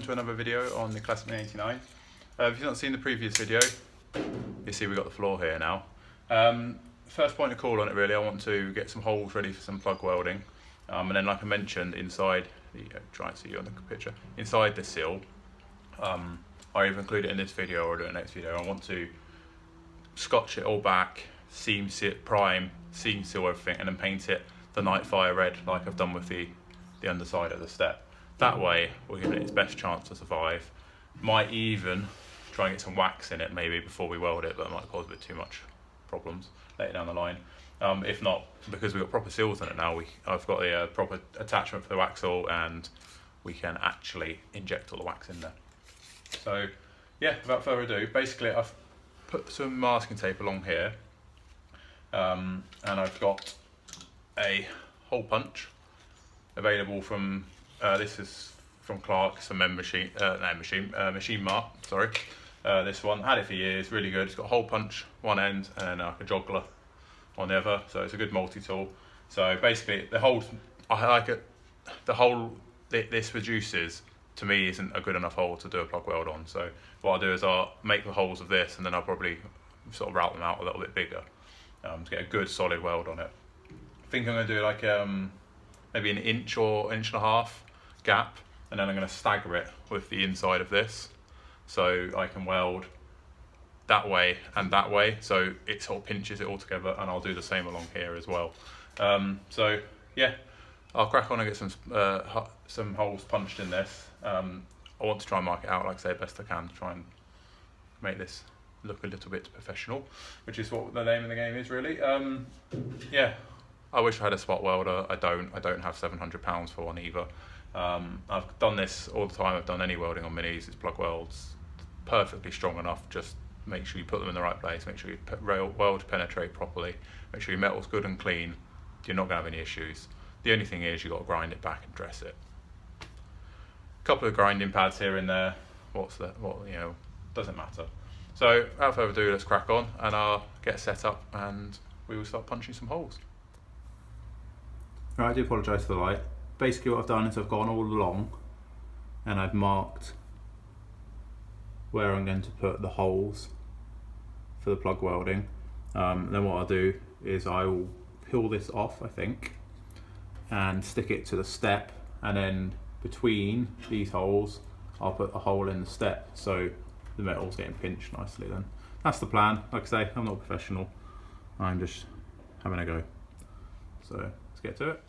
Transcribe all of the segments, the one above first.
welcome to another video on the Classic Mini 89. If you've not seen the previous video, you see we've got the floor here now. First point of call on it really, I want to get some holes ready for some plug welding. And then like I mentioned, inside, try and see you on the picture, inside the sill, I either include it in this video or do it in the next video. I want to scotch it all back, seam sit, prime, seam seal everything, and then paint it the night fire red like I've done with the underside of the step. That way we're giving it its best chance to survive. Might even try and get some wax in it maybe before we weld it, but it might cause a bit too much problems later down the line. If not, because we've got proper seals in it now, I've got a proper attachment for the wax all, and we can actually inject all the wax in there. So yeah, without further ado, basically I've put some masking tape along here, and I've got a hole punch available from this is from Clark's, a Machine Mart, sorry. This one, had it for years, really good. It's got a hole punch one end and like a joggler on the other, so it's a good multi-tool. So basically the holes, I like it, the hole this reduces to me isn't a good enough hole to do a plug weld on. So what I'll do is I'll make the holes of this, and then I'll probably sort of route them out a little bit bigger to get a good solid weld on it. I think I'm going to do like maybe an inch or inch and a half gap, and then I'm going to stagger it with the inside of this, so I can weld that way and that way, so it sort of pinches it all together, and I'll do the same along here as well. So yeah, I'll crack on and get some holes punched in this. I want to try and mark it out, like I say, best I can, to try and make this look a little bit professional, which is what the name of the game is really. Yeah, I wish I had a spot welder. I don't have £700 for one either. I've done this all the time. I've done any welding on minis. It's plug welds, perfectly strong enough. Just make sure you put them in the right place, make sure you weld penetrate properly, make sure your metal's good and clean. You're not going to have any issues. The only thing is you've got to grind it back and dress it. A couple of grinding pads here and there, doesn't matter. So without further ado, let's crack on and I'll get set up and we will start punching some holes. Right, I do apologise for the light. Basically what I've done is I've gone all along and I've marked where I'm going to put the holes for the plug welding. Then what I'll do is I will peel this off, I think, and stick it to the step, and then between these holes I'll put a hole in the step so the metal's getting pinched nicely. Then that's the plan. Like I say, I'm not a professional, I'm just having a go. So let's get to it.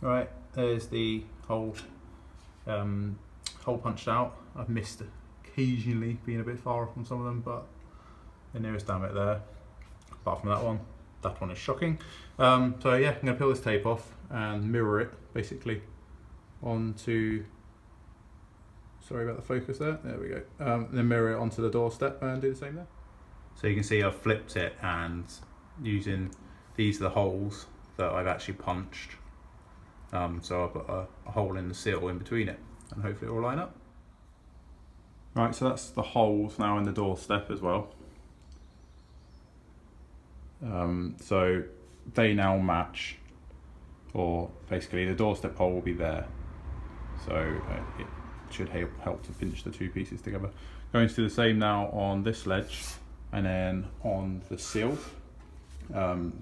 Right, there's the hole punched out. I've missed occasionally being a bit far off from some of them, but the nearest damn it there. Apart from that one is shocking. So yeah, I'm going to peel this tape off and mirror it basically onto, sorry about the focus there we go, then mirror it onto the doorstep and do the same there. So you can see I've flipped it, and using these are the holes that I've actually punched. So I've got a hole in the sill in between it, and hopefully it will line up. Right, so that's the holes now in the doorstep as well. So they now match, or basically the doorstep hole will be there. So it should help to pinch the two pieces together. Going to do the same now on this ledge, and then on the sill.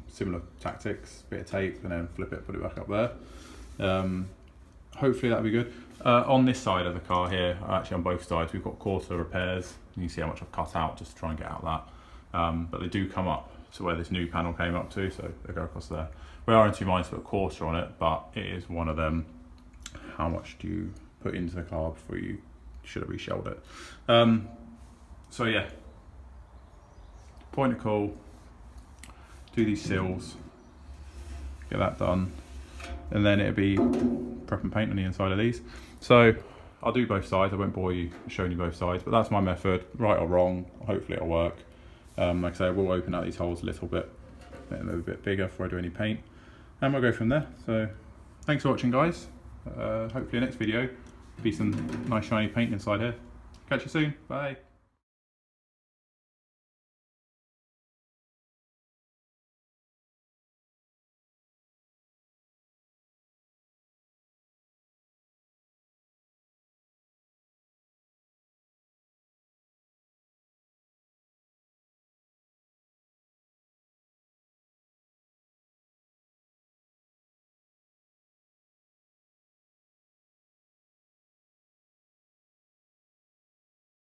Similar tactics, bit of tape and then flip it, put it back up there. Hopefully that'll be good. On this side of the car here, actually on both sides, we've got quarter repairs. You can see how much I've cut out just to try and get out that. But they do come up to where this new panel came up to, so they go across there. We are in two minds to put a quarter on it, but it is one of them. How much do you put into the car before you should have reshelled it? So yeah, point of call, do these sills, get that done, and then it'll be prep and paint on the inside of these. So I'll do both sides. I won't bore you showing you both sides, but that's my method, right or wrong. Hopefully it'll work. Like I say, I will open out these holes a little bit, make them a bit bigger before I do any paint, and we'll go from there. So thanks for watching, guys. Hopefully the next video will be some nice shiny paint inside here. Catch you soon. Bye.